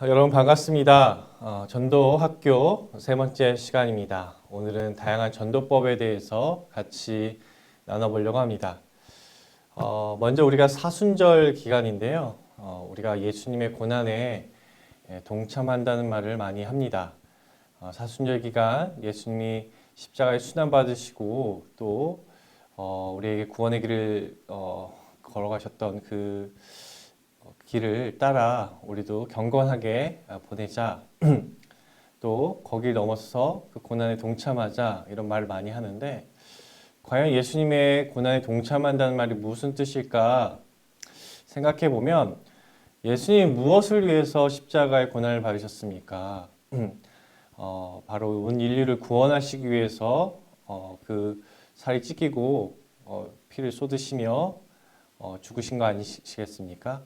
여러분 반갑습니다. 전도 학교 세 번째 시간입니다. 오늘은 다양한 전도법에 대해서 같이 나눠보려고 합니다. 먼저 우리가 사순절 기간인데요. 우리가 예수님의 고난에 동참한다는 말을 많이 합니다. 사순절 기간 예수님이 십자가에 순환받으시고 또 우리에게 구원의 길을 걸어가셨던 그 길을 따라 우리도 경건하게 보내자. 또 거길 넘어서 그 고난에 동참하자 이런 말을 많이 하는데 과연 예수님의 고난에 동참한다는 말이 무슨 뜻일까 생각해 보면 예수님이 무엇을 위해서 십자가의 고난을 받으셨습니까? 바로 온 인류를 구원하시기 위해서 그 살이 찢기고 피를 쏟으시며 죽으신 거 아니시겠습니까?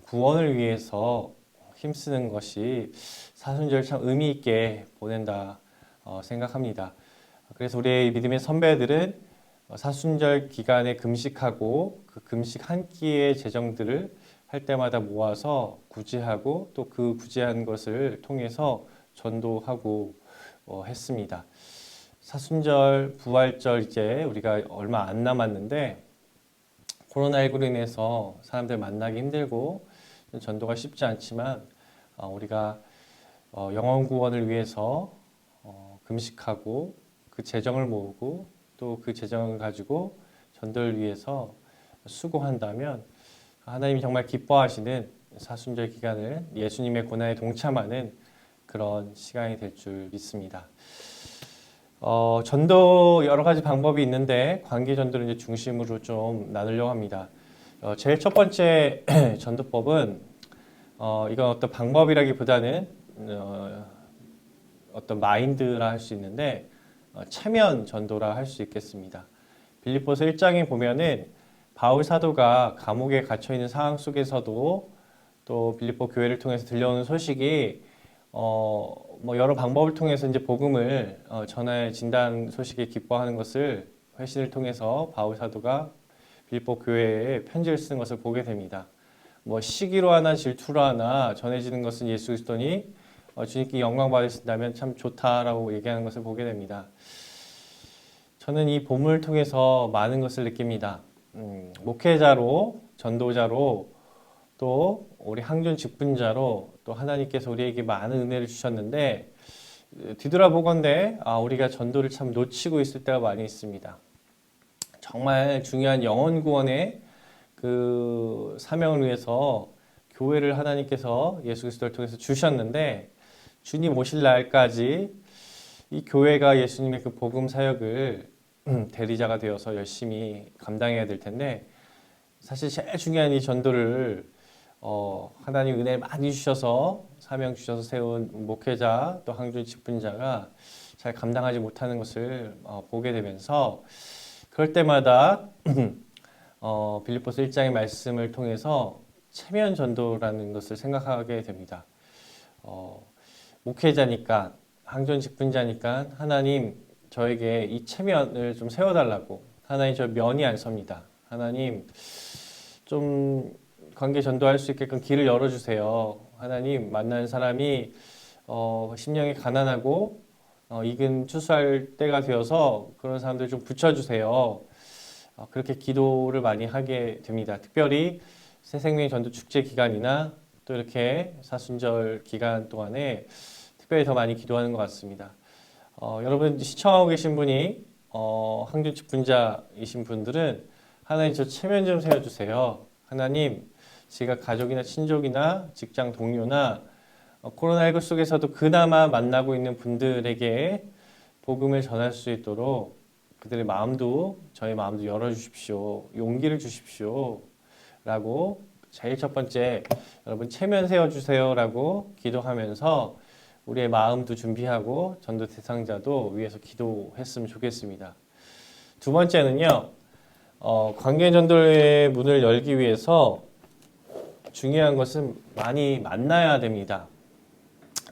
구원을 위해서 힘쓰는 것이 사순절 참 의미 있게 보낸다 생각합니다. 그래서 우리의 믿음의 선배들은 사순절 기간에 금식하고 그 금식 한 끼의 재정들을 할 때마다 모아서 구제하고 또 그 구제한 것을 통해서 전도하고 했습니다. 사순절, 부활절 이제 우리가 얼마 안 남았는데 코로나19로 인해서 사람들 만나기 힘들고 전도가 쉽지 않지만 우리가 영혼 구원을 위해서 금식하고 그 재정을 모으고 또 그 재정을 가지고 전도를 위해서 수고한다면 하나님이 정말 기뻐하시는 사순절 기간을 예수님의 고난에 동참하는 그런 시간이 될 줄 믿습니다. 전도 여러 가지 방법이 있는데 관계 전도를 이제 중심으로 좀 나누려고 합니다. 제일 첫 번째 전도법은 이건 어떤 방법이라기보다는 어떤 마인드라 할 수 있는데 체면 전도라 할 수 있겠습니다. 빌립보서 1장에 보면은 바울 사도가 감옥에 갇혀 있는 상황 속에서도 또 빌립보 교회를 통해서 들려오는 소식이 뭐 여러 방법을 통해서 이제 복음을 전해진다는 소식에 기뻐하는 것을 회신을 통해서 바울 사도가 빌립보 교회에 편지를 쓰는 것을 보게 됩니다. 뭐 시기로 하나 질투로 하나 전해지는 것은 예수 그리스도니 주님께 영광 받으신다면 참 좋다라고 얘기하는 것을 보게 됩니다. 저는 이 본문을 통해서 많은 것을 느낍니다. 목회자로 전도자로 또 우리 항존 직분자로 또 하나님께서 우리에게 많은 은혜를 주셨는데 뒤돌아보건대 우리가 전도를 참 놓치고 있을 때가 많이 있습니다. 정말 중요한 영혼 구원의 그 사명을 위해서 교회를 하나님께서 예수 그리스도를 통해서 주셨는데 주님 오실 날까지 이 교회가 예수님의 그 복음 사역을 대리자가 되어서 열심히 감당해야 될 텐데 사실 제일 중요한 이 전도를 하나님 은혜를 많이 주셔서 사명 주셔서 세운 목회자 또 항존 직분자가 잘 감당하지 못하는 것을 보게 되면서 그럴 때마다 빌립보서 1장의 말씀을 통해서 체면 전도라는 것을 생각하게 됩니다. 목회자니까 항존 직분자니까 하나님 저에게 이 체면을 좀 세워달라고 하나님 저 면이 안 섭니다. 하나님 좀 관계 전도할 수 있게끔 길을 열어주세요. 하나님 만나는 사람이 심령이 가난하고 익은 추수할 때가 되어서 그런 사람들 좀 붙여주세요. 그렇게 기도를 많이 하게 됩니다. 특별히 새생명 전도 축제 기간이나 또 이렇게 사순절 기간 동안에 특별히 더 많이 기도하는 것 같습니다. 여러분 시청하고 계신 분이 항존 직분자이신 분들은 하나님 저 체면 좀 세워주세요. 하나님 제가 가족이나 친족이나 직장 동료나 코로나19 속에서도 그나마 만나고 있는 분들에게 복음을 전할 수 있도록 그들의 마음도 저의 마음도 열어주십시오. 용기를 주십시오. 라고 제일 첫 번째 여러분 체면 세워주세요 라고 기도하면서 우리의 마음도 준비하고 전도 대상자도 위해서 기도했으면 좋겠습니다. 두 번째는요. 관계 전도의 문을 열기 위해서 중요한 것은 많이 만나야 됩니다.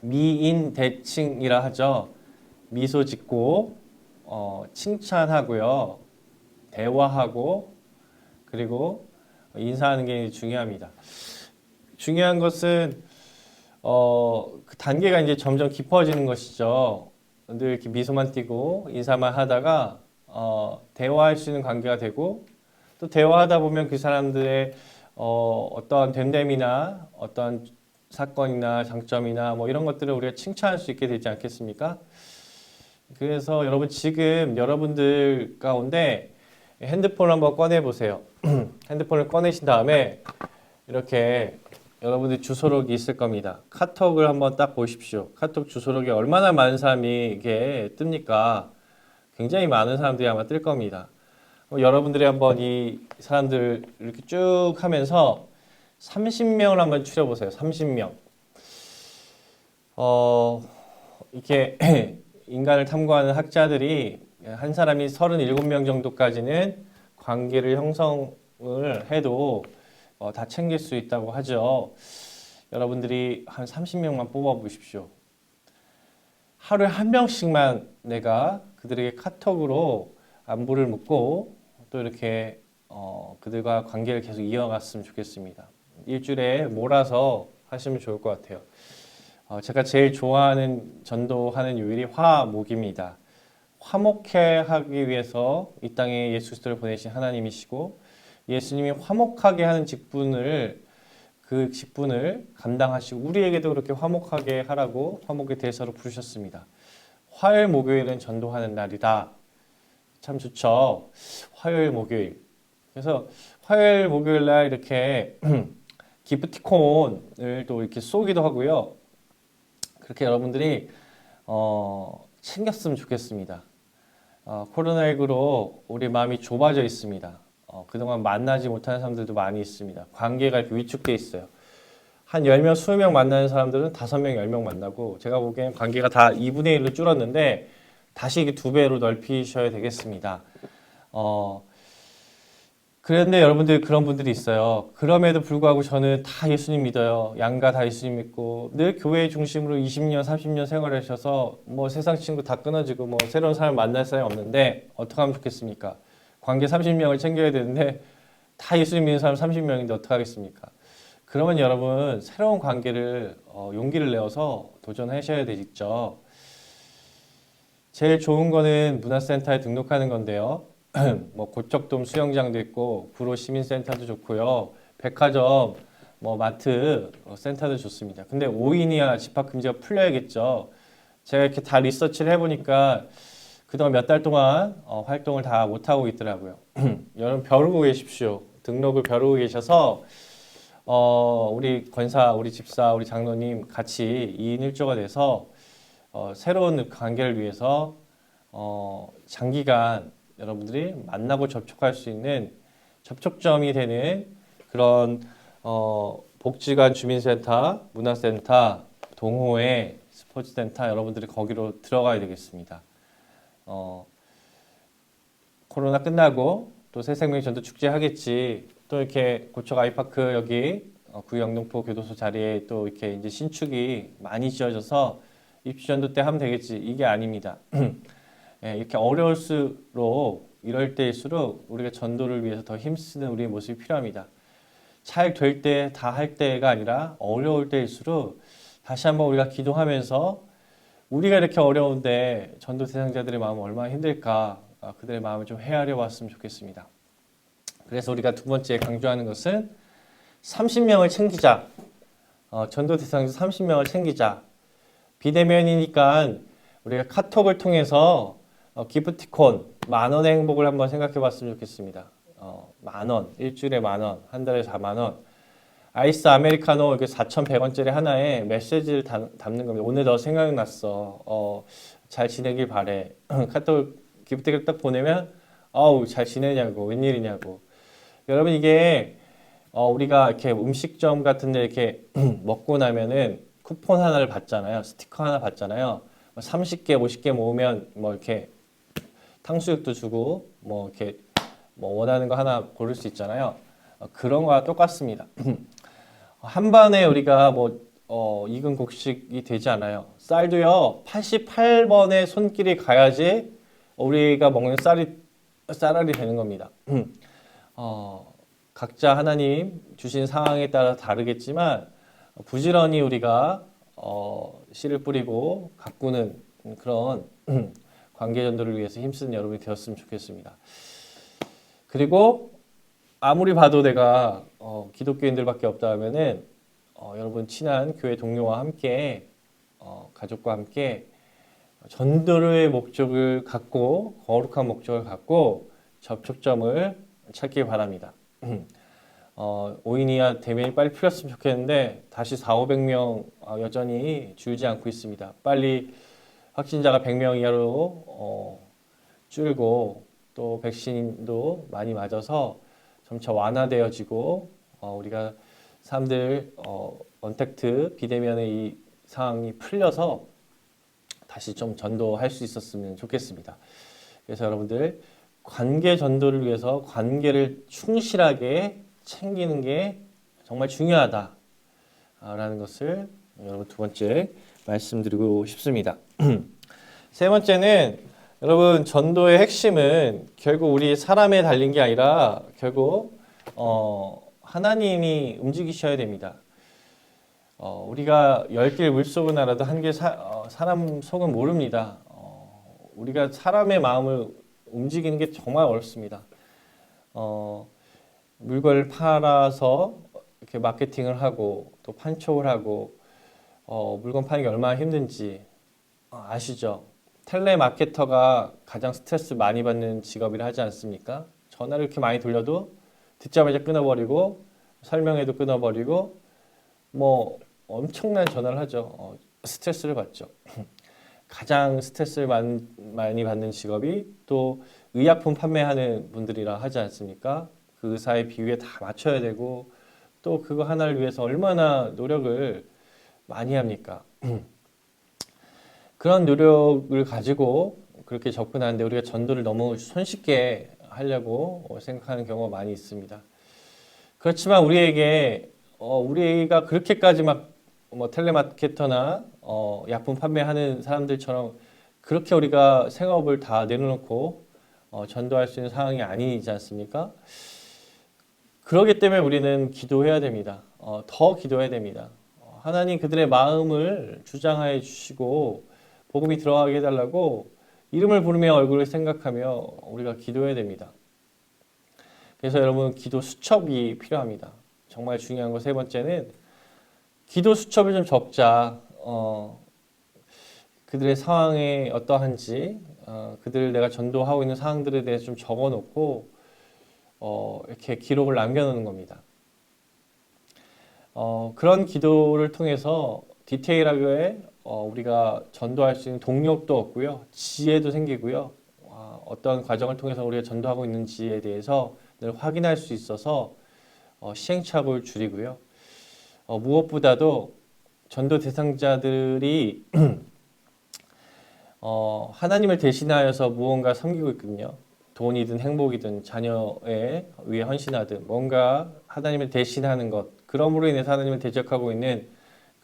미인 대칭이라 하죠. 미소 짓고 칭찬하고요. 대화하고 그리고 인사하는 게 중요합니다. 중요한 것은 그 단계가 이제 점점 깊어지는 것이죠. 늘 이렇게 미소만 띠고 인사만 하다가 대화할 수 있는 관계가 되고 또 대화하다 보면 그 사람들의 어떠한 됨됨이나 어떠한 사건이나 장점이나 뭐 이런 것들을 우리가 칭찬할 수 있게 되지 않겠습니까? 그래서 여러분 지금 여러분들 가운데 핸드폰을 한번 꺼내 보세요. 핸드폰을 꺼내신 다음에 이렇게 여러분들 주소록이 있을 겁니다. 카톡을 한번 딱 보십시오. 카톡 주소록에 얼마나 많은 사람이 이게 뜹니까? 굉장히 많은 사람들이 아마 뜰 겁니다. 여러분들이 한번 이 사람들 이렇게 쭉 하면서 30명을 한번 추려보세요. 30명. 이렇게 인간을 탐구하는 학자들이 한 사람이 37명 정도까지는 관계를 형성을 해도 다 챙길 수 있다고 하죠. 여러분들이 한 30명만 뽑아 보십시오. 하루에 한 명씩만 내가 그들에게 카톡으로 안부를 묻고 또 이렇게 그들과 관계를 계속 이어갔으면 좋겠습니다. 일주일에 몰아서 하시면 좋을 것 같아요. 제가 제일 좋아하는 전도하는 요일이 화목입니다. 화목해 하기 위해서 이 땅에 예수 그리스도를 보내신 하나님이시고 예수님이 화목하게 하는 그 직분을 감당하시고 우리에게도 그렇게 화목하게 하라고 화목의 대사로 부르셨습니다. 화요일 목요일은 전도하는 날이다. 참 좋죠. 화요일 목요일. 그래서 화요일 목요일 날 이렇게 기프티콘을 또 이렇게 쏘기도 하고요. 그렇게 여러분들이 챙겼으면 좋겠습니다. 코로나19로 우리 마음이 좁아져 있습니다. 그동안 만나지 못하는 사람들도 많이 있습니다. 관계가 이렇게 위축돼 있어요. 한 10명, 20명 만나는 사람들은 5명, 10명 만나고 제가 보기엔 관계가 다 2분의 1로 줄었는데 다시 이게 2배로 넓히셔야 되겠습니다. 그런데 여러분들 그런 분들이 있어요. 그럼에도 불구하고 저는 다 예수님 믿어요. 양가 다 예수님 믿고 늘 교회 중심으로 20년, 30년 생활하셔서 뭐 세상 친구 다 끊어지고 뭐 새로운 사람 만날 사람이 없는데 어떻게 하면 좋겠습니까? 관계 30명을 챙겨야 되는데 다 예수님 믿는 사람 30명인데 어떻게 하겠습니까? 그러면 여러분 새로운 관계를 용기를 내어서 도전하셔야 되겠죠. 제일 좋은 거는 문화센터에 등록하는 건데요. 뭐 고척돔 수영장도 있고 구로 시민센터도 좋고요. 백화점, 뭐 마트 센터도 좋습니다. 근데 5인 이하 집합 금지가 풀려야겠죠. 제가 이렇게 다 리서치를 해보니까 그동안 몇 달 동안 활동을 다 못하고 있더라고요. 여러분 벼르고 계십시오. 등록을 벼르고 계셔서 우리 권사, 우리 집사, 우리 장로님 같이 2인 1조가 돼서 새로운 관계를 위해서 장기간 여러분들이 만나고 접촉할 수 있는 접촉점이 되는 그런 복지관 주민센터, 문화센터, 동호회, 스포츠센터 여러분들이 거기로 들어가야 되겠습니다. 코로나 끝나고 또 새생명 전도 축제 하겠지. 또 이렇게 고척 아이파크 여기 구영등포 교도소 자리에 또 이렇게 이제 신축이 많이 지어져서 입시전도 때 하면 되겠지. 이게 아닙니다. 예, 이렇게 어려울수록 이럴 때일수록 우리가 전도를 위해서 더 힘쓰는 우리의 모습이 필요합니다. 잘 될 때 다 할 때가 아니라 어려울 때일수록 다시 한번 우리가 기도하면서 우리가 이렇게 어려운데 전도 대상자들의 마음은 얼마나 힘들까 그들의 마음을 좀 헤아려 봤으면 좋겠습니다. 그래서 우리가 두 번째 강조하는 것은 30명을 챙기자. 전도 대상자 30명을 챙기자. 비대면이니까 우리가 카톡을 통해서 기프티콘 10,000원의 행복을 한번 생각해 봤으면 좋겠습니다. 10,000원, 일주일에 10,000원, 한 달에 40,000원. 아이스 아메리카노 이렇게 4,100원짜리 하나에 메시지를 담는 겁니다. 오늘 너 생각났어. 잘 지내길 바래. 카톡 기프티콘 딱 보내면 어우 잘 지내냐고 웬일이냐고. 여러분 이게 우리가 이렇게 음식점 같은 데 이렇게 먹고 나면은 쿠폰 하나를 받잖아요. 스티커 하나 받잖아요. 30개, 50개 모으면 뭐 이렇게 탕수육도 주고 뭐 이렇게 뭐 원하는 거 하나 고를 수 있잖아요. 그런 거와 똑같습니다. 한 번에 우리가 뭐 익은 곡식이 되지 않아요. 쌀도요. 88번의 손길이 가야지 우리가 먹는 쌀알이 되는 겁니다. 각자 하나님 주신 상황에 따라 다르겠지만 부지런히 우리가 씨를 뿌리고 가꾸는 그런 관계 전도를 위해서 힘쓰는 여러분이 되었으면 좋겠습니다. 그리고 아무리 봐도 내가 기독교인들밖에 없다 하면은 여러분 친한 교회 동료와 함께 가족과 함께 전도의 목적을 갖고 거룩한 목적을 갖고 접촉점을 찾기 바랍니다. 5인 이하 대면이 빨리 풀렸으면 좋겠는데 다시 400~500명 여전히 줄지 않고 있습니다. 빨리 확진자가 100명 이하로 줄고 또 백신도 많이 맞아서 점차 완화되어지고 우리가 사람들 언택트 비대면의 이 상황이 풀려서 다시 좀 전도할 수 있었으면 좋겠습니다. 그래서 여러분들 관계 전도를 위해서 관계를 충실하게 챙기는 게 정말 중요하다라는 것을 여러분 두 번째 말씀드리고 싶습니다. 세 번째는 여러분 전도의 핵심은 결국 우리 사람에 달린 게 아니라 결국 하나님이 움직이셔야 됩니다. 우리가 10개의 물속은 알아도 한 개 사람 속은 모릅니다. 우리가 사람의 마음을 움직이는 게 정말 어렵습니다. 물건을 팔아서 이렇게 마케팅을 하고 또 판촉을 하고 물건 파는 게 얼마나 힘든지 아시죠? 텔레마케터가 가장 스트레스 많이 받는 직업이라 하지 않습니까? 전화를 이렇게 많이 돌려도 듣자마자 끊어버리고 설명해도 끊어버리고 뭐 엄청난 전화를 하죠. 스트레스를 받죠. 가장 스트레스를 많이 받는 직업이 또 의약품 판매하는 분들이라 하지 않습니까? 그 의사의 비위에 다 맞춰야 되고 또 그거 하나를 위해서 얼마나 노력을 많이 합니까? 그런 노력을 가지고 그렇게 접근하는데 우리가 전도를 너무 손쉽게 하려고 생각하는 경우가 많이 있습니다. 그렇지만 우리가 그렇게까지 막 뭐 텔레마케터나 약품 판매하는 사람들처럼 그렇게 우리가 생업을 다 내려놓고 전도할 수 있는 상황이 아니지 않습니까? 그렇기 때문에 우리는 기도해야 됩니다. 더 기도해야 됩니다. 하나님 그들의 마음을 주장하여 주시고 복음이 들어가게 해달라고 이름을 부르며 얼굴을 생각하며 우리가 기도해야 됩니다. 그래서 여러분 기도 수첩이 필요합니다. 정말 중요한 거 세 번째는 기도 수첩을 좀 적자. 그들의 상황이 어떠한지 그들을 내가 전도하고 있는 상황들에 대해서 좀 적어놓고 이렇게 기록을 남겨놓는 겁니다. 그런 기도를 통해서 디테일하게 우리가 전도할 수 있는 동력도 얻고요. 지혜도 생기고요. 어떤 과정을 통해서 우리가 전도하고 있는지에 대해서 늘 확인할 수 있어서 시행착오를 줄이고요. 무엇보다도 전도 대상자들이 하나님을 대신하여서 무언가 섬기고 있거든요. 돈이든 행복이든 자녀에 위해 헌신하든 뭔가 하나님을 대신하는 것, 그러므로 인해서 하나님을 대적하고 있는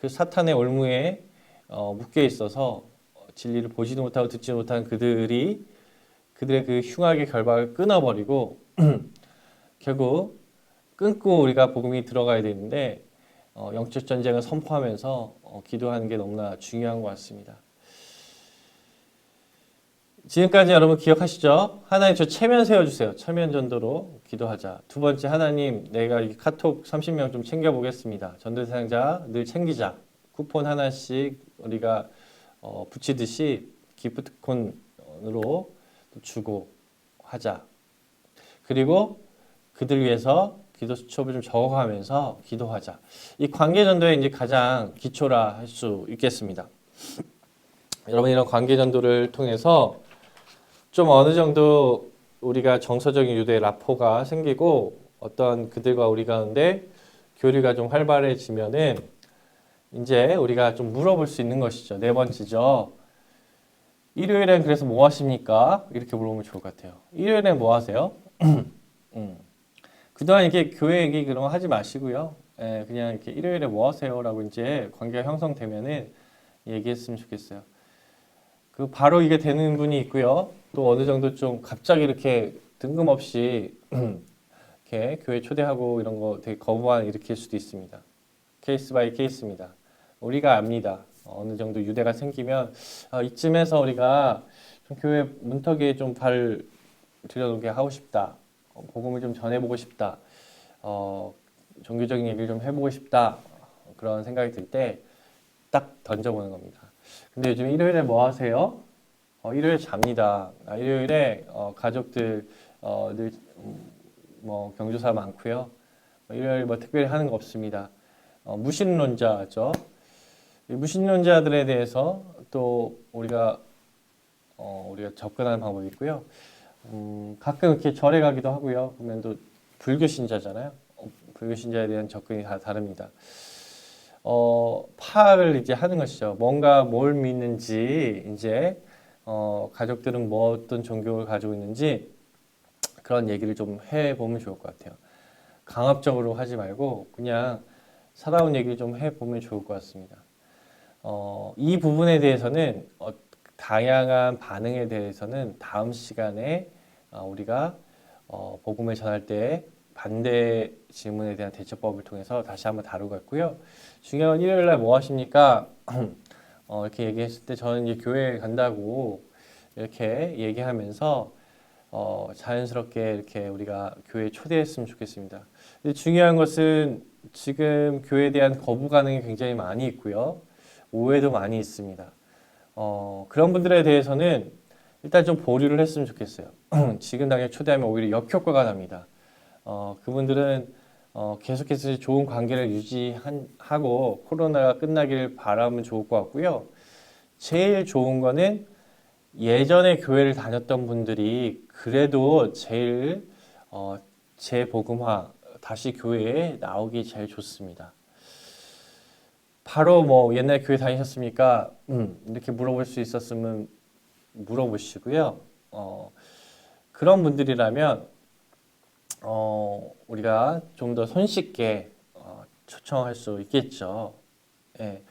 그 사탄의 올무에 묶여 있어서 진리를 보지도 못하고 듣지도 못한 그들의 그 흉악의 결박을 끊어버리고 결국 끊고 우리가 복음이 들어가야 되는데 영적 전쟁을 선포하면서 기도하는 게 너무나 중요한 것 같습니다. 지금까지 여러분 기억하시죠? 하나님 저 체면 세워주세요. 체면 전도로 기도하자. 두 번째 하나님 내가 이 카톡 30명 좀 챙겨보겠습니다. 전도 대상자 늘 챙기자. 쿠폰 하나씩 우리가 붙이듯이 기프트콘으로 주고 하자. 그리고 그들 위해서 기도 수첩을 좀 적어가면서 기도하자. 이 관계 전도의 이제 가장 기초라 할 수 있겠습니다. 여러분 이런 관계 전도를 통해서 좀 어느 정도 우리가 정서적인 유대의 라포가 생기고 어떤 그들과 우리 가운데 교류가 좀 활발해지면은 이제 우리가 좀 물어볼 수 있는 것이죠. 네 번째죠. 일요일엔 그래서 뭐 하십니까? 이렇게 물어보면 좋을 것 같아요. 일요일엔 뭐 하세요? 그동안 이렇게 교회 얘기 그런 거 하지 마시고요. 그냥 이렇게 일요일에 뭐 하세요? 라고 이제 관계가 형성되면은 얘기했으면 좋겠어요. 그 바로 이게 되는 분이 있고요. 또 어느 정도 좀 갑자기 이렇게 뜬금없이 이렇게 교회 초대하고 이런 거 되게 거부감 일으킬 수도 있습니다. 케이스 바이 케이스입니다. 우리가 압니다. 어느 정도 유대가 생기면 이쯤에서 우리가 좀 교회 문턱에 좀 발 들여놓게 하고 싶다. 복음을 좀 전해보고 싶다. 종교적인 얘기를 좀 해보고 싶다. 그런 생각이 들 때 딱 던져보는 겁니다. 근데 요즘 일요일에 뭐 하세요? 일요일에 잡니다. 일요일에 가족들 늘 뭐 경조사 많고요. 일요일 뭐 특별히 하는 거 없습니다. 무신론자죠. 이 무신론자들에 대해서 또 우리가 접근하는 방법이 있고요. 가끔 이렇게 절에 가기도 하고요. 그러면 또 불교 신자잖아요. 불교 신자에 대한 접근이 다 다릅니다. 파악을 이제 하는 것이죠. 뭔가 뭘 믿는지 이제 가족들은 뭐 어떤 종교를 가지고 있는지 그런 얘기를 좀 해보면 좋을 것 같아요. 강압적으로 하지 말고 그냥 살아온 얘기를 좀 해보면 좋을 것 같습니다. 이 부분에 대해서는 다양한 반응에 대해서는 다음 시간에 우리가 복음을 전할 때 반대 질문에 대한 대처법을 통해서 다시 한번 다루겠고요. 중요한 건 일요일 날 뭐 하십니까? 이렇게 얘기했을 때 저는 이제 교회에 간다고 이렇게 얘기하면서 자연스럽게 이렇게 우리가 교회에 초대했으면 좋겠습니다. 근데 중요한 것은 지금 교회에 대한 거부 반응이 굉장히 많이 있고요. 오해도 많이 있습니다. 그런 분들에 대해서는 일단 좀 보류를 했으면 좋겠어요. 지금 당장 초대하면 오히려 역효과가 납니다. 그분들은 계속해서 좋은 관계를 유지하고 코로나가 끝나길 바라면 좋을 것 같고요. 제일 좋은 거는 예전에 교회를 다녔던 분들이 그래도 제일 재복음화 다시 교회에 나오기 제일 좋습니다. 바로 뭐 옛날 교회 다니셨습니까? 이렇게 물어볼 수 있었으면 물어보시고요. 그런 분들이라면 우리가 좀 더 손쉽게 초청할 수 있겠죠. 예.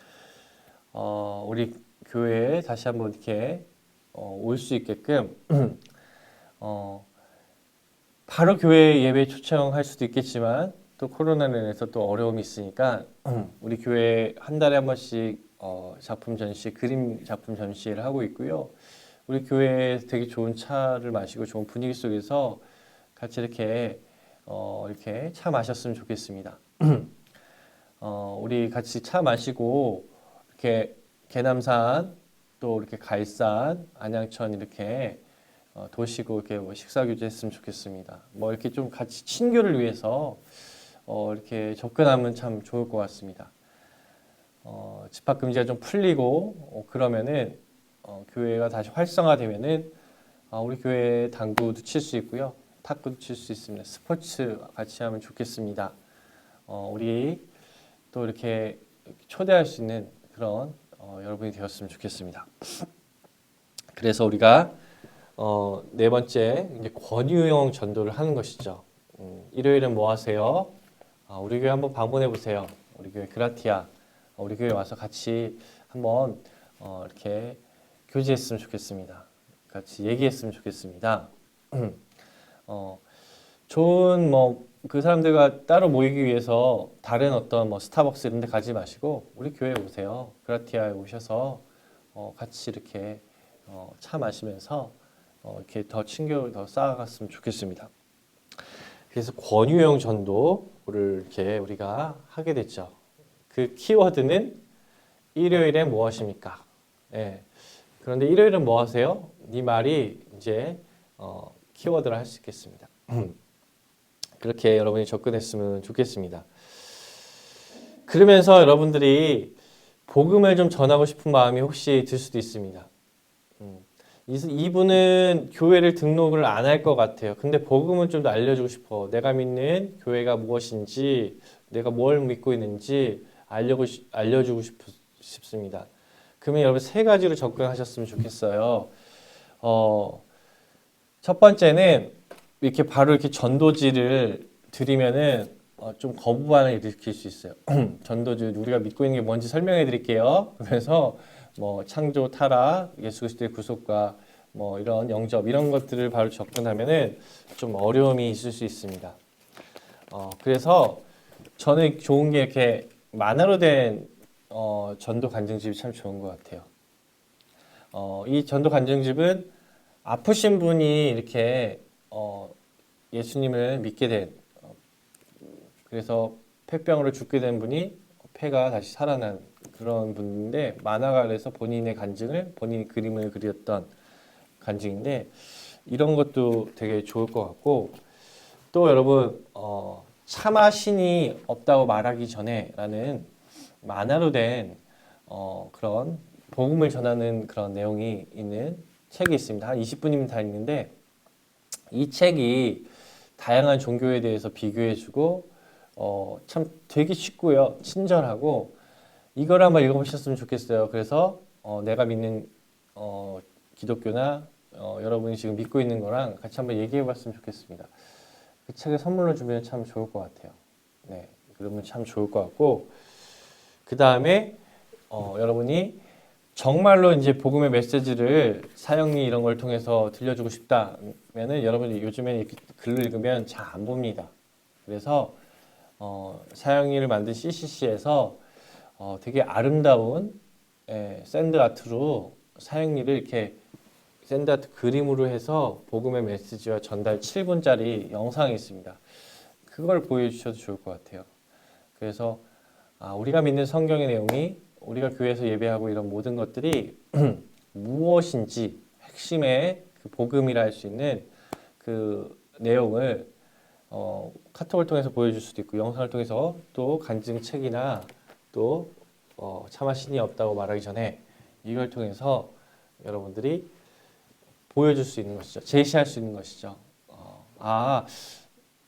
우리 교회에 다시 한번 이렇게 올 수 있게끔 바로 교회 예배 초청할 수도 있겠지만 또 코로나로 인해서 또 어려움이 있으니까 우리 교회 한 달에 한 번씩 작품 전시, 그림 작품 전시회를 하고 있고요. 우리 교회에 되게 좋은 차를 마시고 좋은 분위기 속에서 같이 이렇게 차 마셨으면 좋겠습니다. 우리 같이 차 마시고 이렇게 계남산 또 이렇게 갈산, 안양천 이렇게 도시고 이렇게 뭐 식사 교제했으면 좋겠습니다. 뭐 이렇게 좀 같이 친교를 위해서 이렇게 접근하면 참 좋을 것 같습니다. 집합 금지가 좀 풀리고 그러면은 교회가 다시 활성화되면은 우리 교회 당구도 칠 수 있고요, 탁구도 칠 수 있습니다. 스포츠 같이 하면 좋겠습니다. 우리 또 이렇게 초대할 수 있는 그런 여러분이 되었으면 좋겠습니다. 그래서 우리가 네 번째 이제 권유형 전도를 하는 것이죠. 일요일은 뭐 하세요? 우리 교회 한번 방문해 보세요. 우리 교회 그라티아, 우리 교회 와서 같이 한번 이렇게 교제했으면 좋겠습니다. 같이 얘기했으면 좋겠습니다. 좋은 뭐 그 사람들과 따로 모이기 위해서 다른 어떤 뭐 스타벅스 이런 데 가지 마시고 우리 교회에 오세요. 그라티아에 오셔서 같이 이렇게 차 마시면서 이렇게 더 친교를 더 쌓아갔으면 좋겠습니다. 그래서 권유형 전도를 이렇게 우리가 하게 됐죠. 그 키워드는 일요일에 뭐 하십니까? 예. 그런데 일요일은 뭐 하세요? 이 말이 이제 키워드를 할 수 있겠습니다. 그렇게 여러분이 접근했으면 좋겠습니다. 그러면서 여러분들이 복음을 좀 전하고 싶은 마음이 혹시 들 수도 있습니다. 이분은 교회를 등록을 안 할 것 같아요. 근데 복음은 좀 더 알려주고 싶어. 내가 믿는 교회가 무엇인지, 내가 뭘 믿고 있는지 알려주고 싶습니다. 그러면 여러분 세 가지로 접근하셨으면 좋겠어요. 첫 번째는 이렇게 바로 이렇게 전도지를 드리면은 좀 거부반응을 일으킬 수 있어요. 전도지 우리가 믿고 있는 게 뭔지 설명해 드릴게요. 그래서 뭐 창조, 타락, 예수 그리스도의 구속과 뭐 이런 영접 이런 것들을 바로 접근하면은 좀 어려움이 있을 수 있습니다. 그래서 저는 좋은 게 이렇게 만화로 된 전도 간증집이 참 좋은 것 같아요. 이 전도 간증집은 아프신 분이 이렇게 예수님을 믿게 된, 그래서 폐병으로 죽게 된 분이 폐가 다시 살아난 그런 분인데, 만화가 그래서 본인의 간증을, 본인이 그림을 그렸던 간증인데, 이런 것도 되게 좋을 것 같고, 또 여러분, 차마 신이 없다고 말하기 전에라는 만화로 된 그런 복음을 전하는 그런 내용이 있는 책이 있습니다. 한 20분이면 다 있는데, 이 책이 다양한 종교에 대해서 비교해주고 참 되게 쉽고요, 친절하고, 이걸 한번 읽어보셨으면 좋겠어요. 그래서 내가 믿는 기독교나 여러분이 지금 믿고 있는 거랑 같이 한번 얘기해봤으면 좋겠습니다. 그 책을 선물로 주면 참 좋을 것 같아요. 네, 그러면 참 좋을 것 같고, 그 다음에 여러분이 정말로 이제 복음의 메시지를 사형리 이런 걸 통해서 들려주고 싶다면은, 여러분이 요즘에 이렇게 글을 읽으면 잘 안 봅니다. 그래서 사형리를 만든 CCC에서 되게 아름다운 샌드 아트로 사형리를 이렇게 샌드 아트 그림으로 해서 복음의 메시지와 전달 7분짜리 영상이 있습니다. 그걸 보여주셔도 좋을 것 같아요. 그래서 우리가 믿는 성경의 내용이, 우리가 교회에서 예배하고 이런 모든 것들이 무엇인지 핵심의 그 복음이라 할 수 있는 그 내용을 카톡을 통해서 보여줄 수도 있고, 영상을 통해서, 또 간증책이나 또 차마 신이 없다고 말하기 전에 이걸 통해서 여러분들이 보여줄 수 있는 것이죠. 제시할 수 있는 것이죠.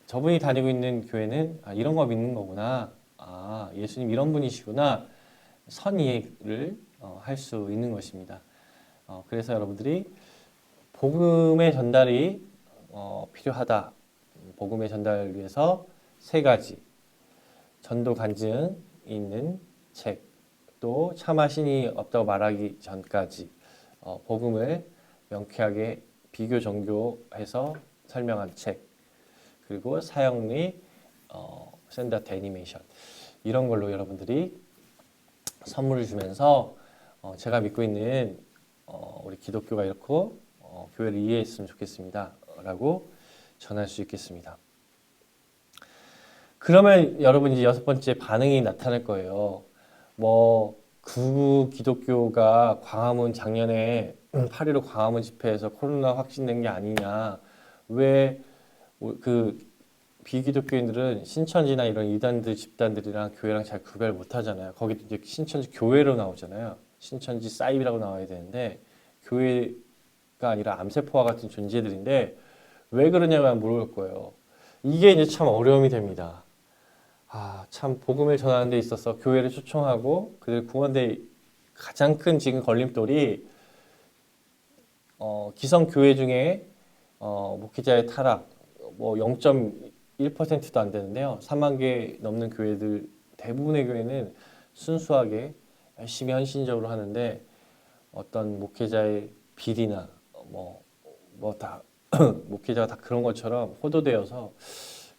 저분이 다니고 있는 교회는 이런 거 믿는 거구나. 예수님 이런 분이시구나. 선이해를 할 수 있는 것입니다. 그래서 여러분들이 복음의 전달이 필요하다. 복음의 전달을 위해서 세 가지, 전도 간증이 있는 책, 또 차마 신이 없다고 말하기 전까지 복음을 명쾌하게 비교 정교해서 설명한 책, 그리고 사형리 샌드아트 애니메이션, 이런 걸로 여러분들이 선물을 주면서 제가 믿고 있는 우리 기독교가 이렇고 교회를 이해했으면 좋겠습니다 라고 전할 수 있겠습니다. 그러면 여러분 이제 여섯 번째 반응이 나타날 거예요. 구구 기독교가 광화문 작년에 8.15 광화문 집회에서 코로나 확진된 게 아니냐. 왜 그 비기독교인들은 신천지나 이런 이단들 집단들이랑 교회랑 잘 구별 못 하잖아요. 거기도 이제 신천지 교회로 나오잖아요. 신천지 사입이라고 나와야 되는데 교회가 아니라 암세포와 같은 존재들인데 왜 그러냐고 물어볼 거예요. 이게 이제 참 어려움이 됩니다. 참 복음을 전하는 데 있어서 교회를 초청하고 그들 구원대 가장 큰 지금 걸림돌이 기성 교회 중에 목회자의 타락 0.1%도 안 되는데요. 3만 개 넘는 교회들 대부분의 교회는 순수하게 열심히 헌신적으로 하는데 어떤 목회자의 비리나 다 목회자가 다 그런 것처럼 호도되어서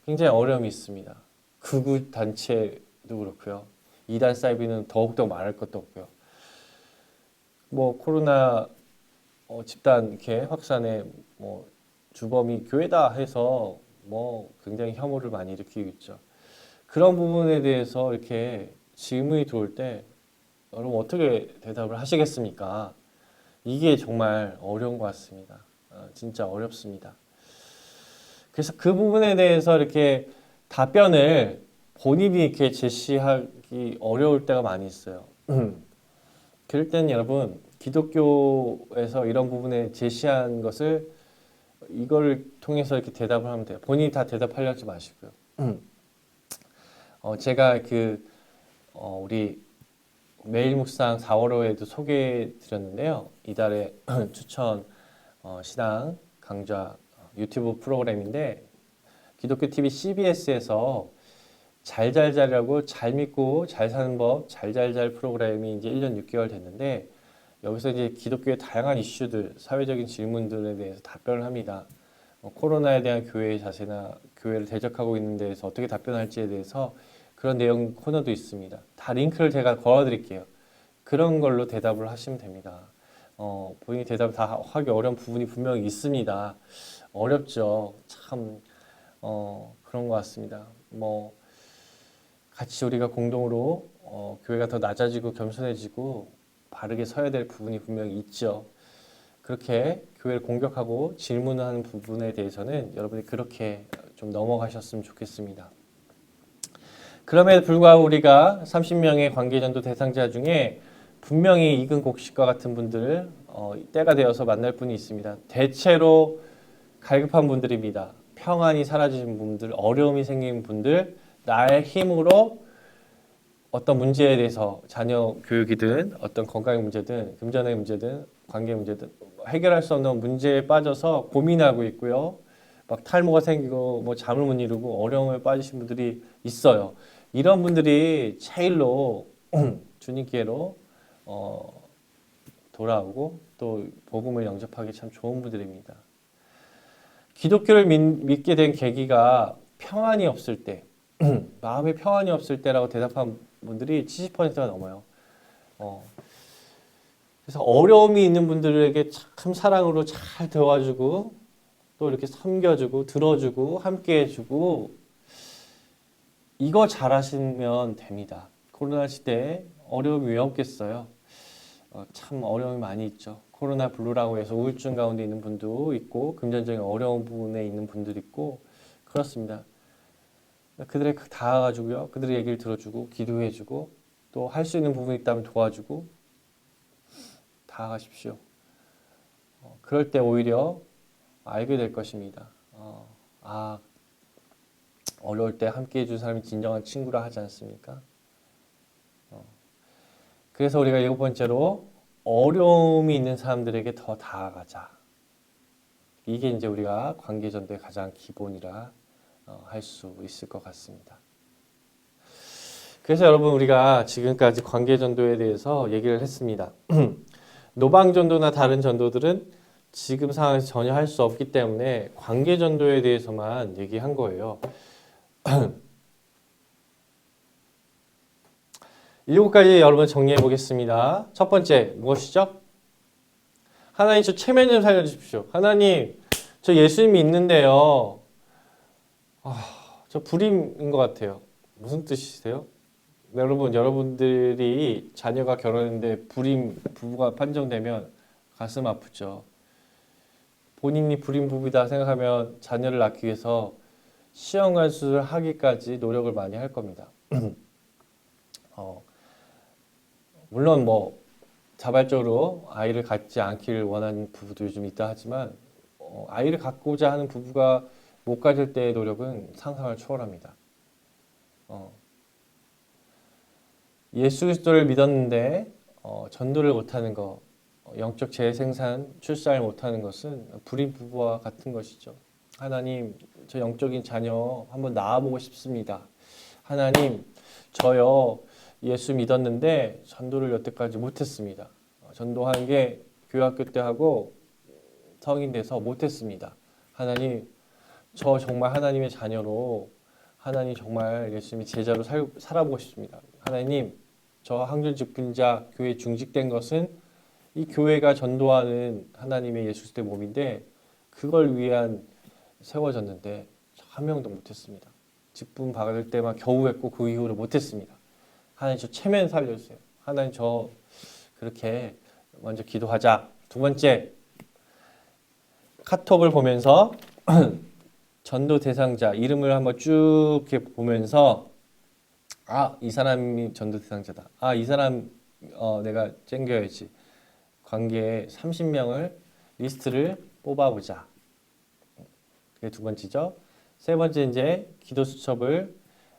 굉장히 어려움이 있습니다. 극우 단체도 그렇고요. 이단 사이비는 더욱더 말할 것도 없고요. 코로나 집단 이렇게 확산에 주범이 교회다 해서 굉장히 혐오를 많이 일으키고 있죠. 그런 부분에 대해서 이렇게 질문이 들어올 때 여러분 어떻게 대답을 하시겠습니까? 이게 정말 어려운 것 같습니다. 진짜 어렵습니다. 그래서 그 부분에 대해서 이렇게 답변을 본인이 이렇게 제시하기 어려울 때가 많이 있어요. 그럴 때는 여러분 기독교에서 이런 부분에 제시한 것을 이걸 통해서 이렇게 대답을 하면 돼요. 본인이 다 대답하려 하지 마시고요. 제가 우리 매일 묵상 4월호에도 소개해 드렸는데요. 이달에 추천 신앙 강좌 유튜브 프로그램인데 기독교 TV CBS에서 잘잘잘이라고 잘 믿고 잘 사는 법 잘잘잘 프로그램이 이제 1년 6개월 됐는데 여기서 이제 기독교의 다양한 이슈들, 사회적인 질문들에 대해서 답변을 합니다. 코로나에 대한 교회의 자세나 교회를 대적하고 있는 데에서 어떻게 답변할지에 대해서 그런 내용 코너도 있습니다. 다 링크를 제가 걸어드릴게요. 그런 걸로 대답을 하시면 됩니다. 본인이 대답을 다 하기 어려운 부분이 분명히 있습니다. 어렵죠. 참 그런 것 같습니다. 뭐 같이 우리가 공동으로 교회가 더 낮아지고 겸손해지고 바르게 서야 될 부분이 분명히 있죠. 그렇게 교회를 공격하고 질문하는 부분에 대해서는 여러분이 그렇게 좀 넘어가셨으면 좋겠습니다. 그럼에도 불구하고 우리가 30명의 관계전도 대상자 중에 분명히 익은 곡식과 같은 분들 때가 되어서 만날 분이 있습니다. 대체로 갈급한 분들입니다. 평안이 사라지신 분들, 어려움이 생긴 분들, 나의 힘으로 어떤 문제에 대해서 자녀 교육이든 어떤 건강의 문제든 금전의 문제든 관계 문제든 해결할 수 없는 문제에 빠져서 고민하고 있고요. 막 탈모가 생기고 뭐 잠을 못 이루고 어려움에 빠지신 분들이 있어요. 이런 분들이 제일로 주님께로 돌아오고 또 복음을 영접하기 참 좋은 분들입니다. 기독교를 믿게 된 계기가 평안이 없을 때, 마음에 평안이 없을 때라고 대답한 분들이 70%가 넘어요. 그래서 어려움이 있는 분들에게 참 사랑으로 잘 도와주고 또 이렇게 섬겨주고 들어주고 함께해주고 이거 잘하시면 됩니다. 코로나 시대에 어려움이 왜 없겠어요? 참 어려움이 많이 있죠. 코로나 블루라고 해서 우울증 가운데 있는 분도 있고 금전적인 어려운 부분에 있는 분들이 있고 그렇습니다. 그들의 닿아가지고요. 그들의 얘기를 들어주고 기도해주고 또 할 수 있는 부분이 있다면 도와주고 닿아가십시오. 그럴 때 오히려 알게 될 것입니다. 어려울 때 함께 해준 사람이 진정한 친구라 하지 않습니까? 그래서 우리가 7번째로 어려움이 있는 사람들에게 더 다가가자. 이게 이제 우리가 관계전도의 가장 기본이라 할 수 있을 것 같습니다. 그래서 여러분 우리가 지금까지 관계전도에 대해서 얘기를 했습니다. 노방전도나 다른 전도들은 지금 상황에서 전혀 할 수 없기 때문에 관계전도에 대해서만 얘기한 거예요. 7가지 여러분 정리해 보겠습니다. 첫 번째 무엇이죠? 하나님 저 체면 좀 살려주십시오. 하나님 저 예수님이 있는데요. 저 불임인 것 같아요. 무슨 뜻이세요? 여러분, 여러분들이 자녀가 결혼했는데 불임 부부가 판정되면 가슴 아프죠. 본인이 불임 부부다 생각하면 자녀를 낳기 위해서 시험관 수술을 하기까지 노력을 많이 할 겁니다. 물론 뭐 자발적으로 아이를 갖지 않기를 원하는 부부도 요즘 있다 하지만 아이를 갖고자 하는 부부가 못 가질 때의 노력은 상상을 초월합니다. 예수 그리스도를 믿었는데 전도를 못하는 것, 영적 재생산, 출산을 못하는 것은 불임 부부와 같은 것이죠. 하나님, 저 영적인 자녀 한번 낳아보고 싶습니다. 하나님, 저요 예수 믿었는데 전도를 여태까지 못했습니다. 전도하는 게 교회학교 때 하고 성인 돼서 못했습니다. 하나님, 저 정말 하나님의 자녀로 하나님 정말 예수님의 제자로 살아보고 싶습니다. 하나님, 저 한글 직분자 교회 중직된 것은 이 교회가 전도하는 하나님의 예수 그리스도의 몸인데 그걸 위한 세워졌는데 한 명도 못했습니다. 직분 받을 때만 겨우 했고 그 이후로 못했습니다. 하나님 저 체면 살려주세요. 하나님 저 그렇게 먼저 기도하자. 두 번째, 카톡을 보면서 전도 대상자 이름을 한번 쭉 이렇게 보면서 이 사람이 전도 대상자다. 이 사람 내가 챙겨야지. 관계에 30명을 리스트를 뽑아보자. 그게 두 번째죠. 세 번째 이제 기도 수첩을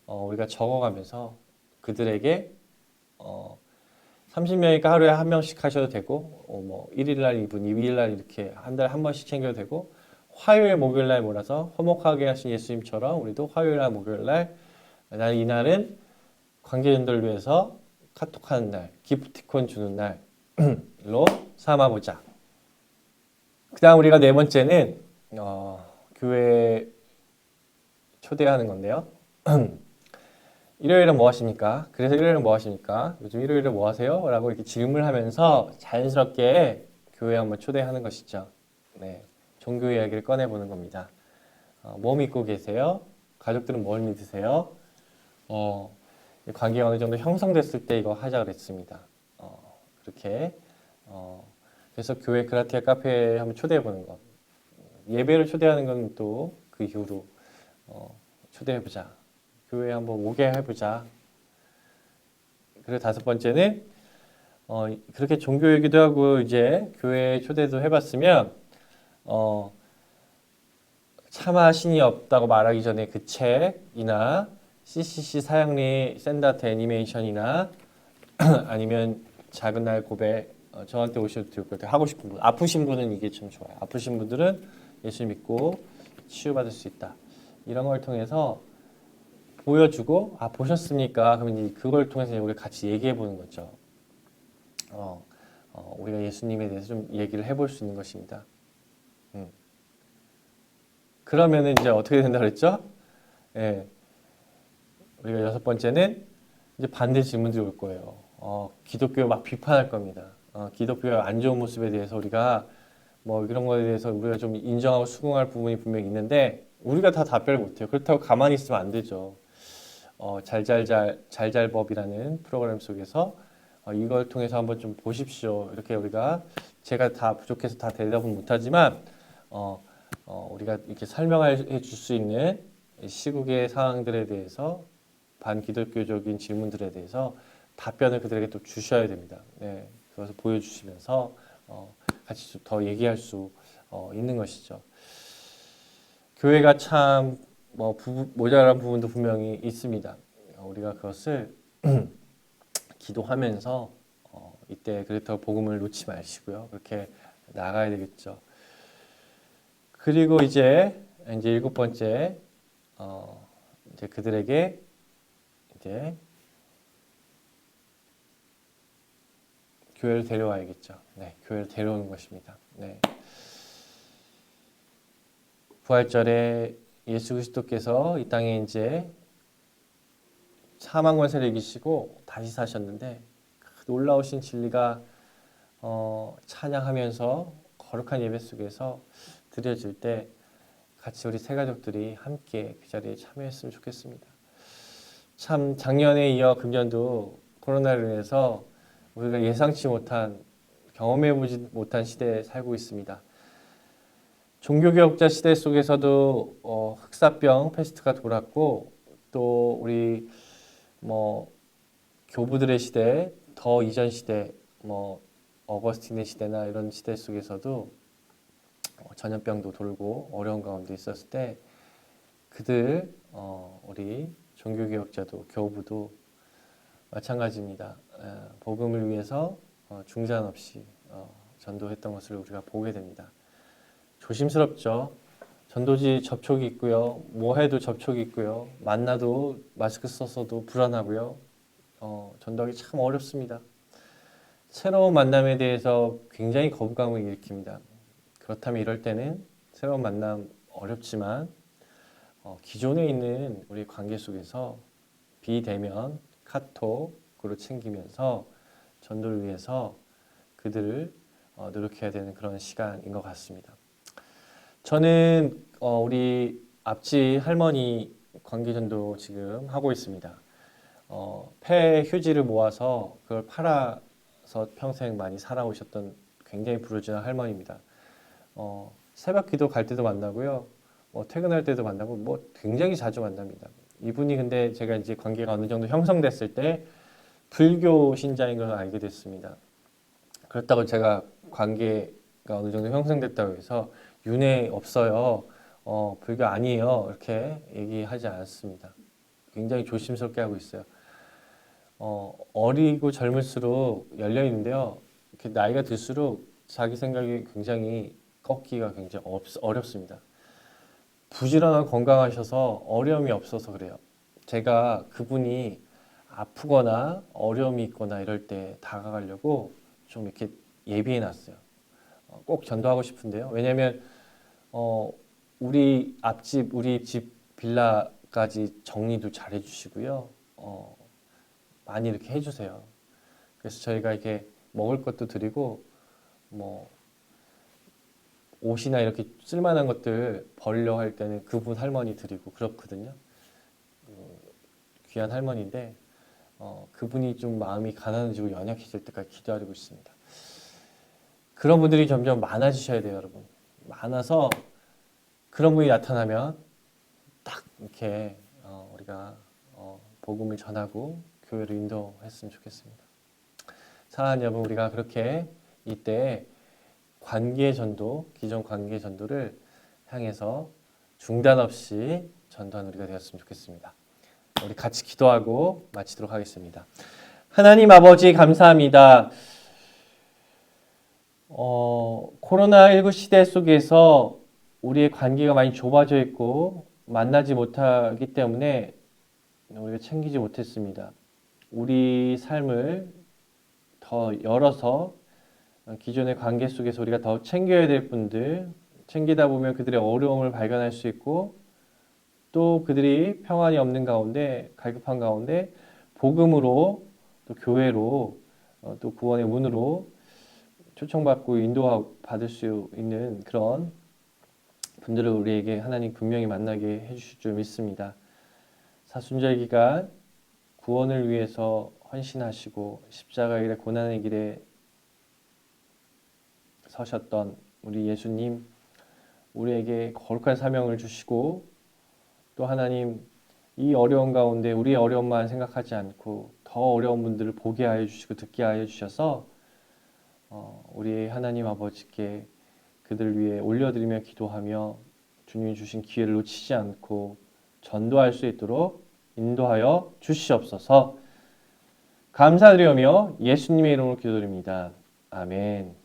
우리가 적어가면서 그들에게 30명이니까 하루에 한 명씩 하셔도 되고 뭐 1일 날 2분, 2일 날 이렇게 한 달에 한 번씩 챙겨도 되고 화요일, 목요일 날 몰아서 화목하게 하신 예수님처럼 우리도 화요일 날, 목요일 날 이날은 관계전도를 위해서 카톡하는 날, 기프티콘 주는 날로 삼아보자. 그 다음 우리가 네 번째는 교회 초대하는 건데요. 일요일은 뭐 하십니까? 그래서 일요일은 뭐 하십니까? 요즘 일요일에 뭐 하세요? 라고 이렇게 질문하면서 자연스럽게 교회에 한번 초대하는 것이죠. 네, 종교 이야기를 꺼내보는 겁니다. 뭐 믿고 계세요? 가족들은 뭘 믿으세요? 관계가 어느 정도 형성됐을 때 이거 하자 그랬습니다. 그렇게 그래서 교회 그라티아 카페에 한번 초대해보는 것. 예배를 초대하는 건 또 그 이후로 초대해보자. 교회에 한번 오게 해보자. 그리고 다섯 번째는 그렇게 종교 얘기도 하고 이제 교회 초대도 해봤으면 차마 신이 없다고 말하기 전에 그 책이나 CCC 사형리 샌다트 애니메이션이나 아니면 작은 날 고백 저한테 오셔도 되고 하고 싶은 분 아프신 분은 이게 참 좋아요. 아프신 분들은 예수 믿고 치유받을 수 있다. 이런 걸 통해서 보여주고 보셨습니까? 그러면 이제 그걸 통해서 우리 같이 얘기해 보는 거죠. 우리가 예수님에 대해서 좀 얘기를 해볼 수 있는 것입니다. 그러면은 이제 어떻게 된다 그랬죠? 예, 우리가 여섯 번째는 이제 반대 질문들이 올 거예요. 기독교 막 비판할 겁니다. 기독교의 안 좋은 모습에 대해서 우리가 뭐 이런 거에 대해서 우리가 좀 인정하고 수긍할 부분이 분명히 있는데 우리가 다 답변을 못해요. 그렇다고 가만히 있으면 안 되죠. 잘잘법이라는 프로그램 속에서 이걸 통해서 한번 좀 보십시오. 이렇게 우리가 제가 다 부족해서 다 대답은 못하지만 우리가 이렇게 설명해 줄 수 있는 시국의 상황들에 대해서 반기독교적인 질문들에 대해서 답변을 그들에게 또 주셔야 됩니다. 네, 그것을 보여주시면서 같이 좀 더 얘기할 수 있는 것이죠. 교회가 참 모자란 부분도 분명히 있습니다. 우리가 그것을 기도하면서 이때 그렇다고 복음을 놓지 마시고요. 그렇게 나가야 되겠죠. 그리고 이제 일곱 번째 이제 그들에게 이제 교회를 데려와야겠죠. 네, 교회를 데려오는 것입니다. 네. 부활절에 예수 그리스도께서 이 땅에 이제 사망 권세를 이기시고 다시 사셨는데 그 놀라우신 진리가 찬양하면서 거룩한 예배 속에서 드려질 때 같이 우리 세 가족들이 함께 그 자리에 참여했으면 좋겠습니다. 참 작년에 이어 금년도 코로나로 인해서 우리가 예상치 못한 경험해보지 못한 시대에 살고 있습니다. 종교개혁자 시대 속에서도 흑사병 패스트가 돌았고 또 우리 교부들의 시대, 더 이전 시대, 어거스틴의 시대나 이런 시대 속에서도 전염병도 돌고 어려운 가운데 있었을 때 그들 우리 종교개혁자도 교부도 마찬가지입니다. 복음을 위해서 중단 없이 전도했던 것을 우리가 보게 됩니다. 조심스럽죠. 전도지 접촉이 있고요. 뭐 해도 접촉이 있고요. 만나도 마스크 썼어도 불안하고요. 전도하기 참 어렵습니다. 새로운 만남에 대해서 굉장히 거부감을 일으킵니다. 그렇다면 이럴 때는 새로운 만남 어렵지만 기존에 있는 우리 관계 속에서 비대면 카톡으로 챙기면서 전도를 위해서 그들을 노력해야 되는 그런 시간인 것 같습니다. 저는 우리 앞집 할머니 관계전도 지금 하고 있습니다. 폐 휴지를 모아서 그걸 팔아서 평생 많이 살아오셨던 굉장히 부르짖는 할머니입니다. 새벽기도 갈 때도 만나고요. 퇴근할 때도 만나고 굉장히 자주 만납니다. 이분이 근데 제가 이제 관계가 어느 정도 형성됐을 때 불교 신자인 걸 알게 됐습니다. 그렇다고 제가 관계가 어느 정도 형성됐다고 해서 윤회 없어요. 불교 아니에요. 이렇게 얘기하지 않습니다. 굉장히 조심스럽게 하고 있어요. 어리고 젊을수록 열려 있는데요. 이렇게 나이가 들수록 자기 생각이 굉장히 꺾기가 굉장히 어렵습니다. 부지런하고 건강하셔서 어려움이 없어서 그래요. 제가 그분이 아프거나 어려움이 있거나 이럴 때 다가가려고 좀 이렇게 예비해 놨어요. 꼭 전도하고 싶은데요. 왜냐하면 우리 앞집, 우리 집 빌라까지 정리도 잘 해주시고요. 많이 이렇게 해주세요. 그래서 저희가 이렇게 먹을 것도 드리고 뭐 옷이나 이렇게 쓸만한 것들 버리려 할 때는 그분 할머니 드리고 그렇거든요. 귀한 할머니인데 그분이 좀 마음이 가난해지고 연약해질 때까지 기도하고 있습니다. 그런 분들이 점점 많아지셔야 돼요, 여러분. 많아서 그런 분이 나타나면 딱 이렇게 우리가 복음을 전하고 교회를 인도했으면 좋겠습니다. 사랑하는 여러분, 우리가 그렇게 이때 관계 전도, 기존 관계 전도를 향해서 중단 없이 전도하는 우리가 되었으면 좋겠습니다. 우리 같이 기도하고 마치도록 하겠습니다. 하나님 아버지 감사합니다. 코로나19 시대 속에서 우리의 관계가 많이 좁아져 있고 만나지 못하기 때문에 우리가 챙기지 못했습니다. 우리 삶을 더 열어서 기존의 관계 속에서 우리가 더 챙겨야 될 분들, 챙기다 보면 그들의 어려움을 발견할 수 있고 또 그들이 평안이 없는 가운데, 갈급한 가운데 복음으로 또 교회로 또 구원의 문으로 초청받고 인도받을 수 있는 그런 분들을 우리에게 하나님 분명히 만나게 해주실 줄 믿습니다. 사순절 기간 구원을 위해서 헌신하시고 십자가의 길에 고난의 길에 서셨던 우리 예수님, 우리에게 거룩한 사명을 주시고 또 하나님 이 어려운 가운데 우리의 어려움만 생각하지 않고 더 어려운 분들을 보게 하여 주시고 듣게 하여 주셔서 우리 하나님 아버지께 그들 위해 올려드리며 기도하며 주님이 주신 기회를 놓치지 않고 전도할 수 있도록 인도하여 주시옵소서. 감사드리며 예수님의 이름으로 기도드립니다. 아멘.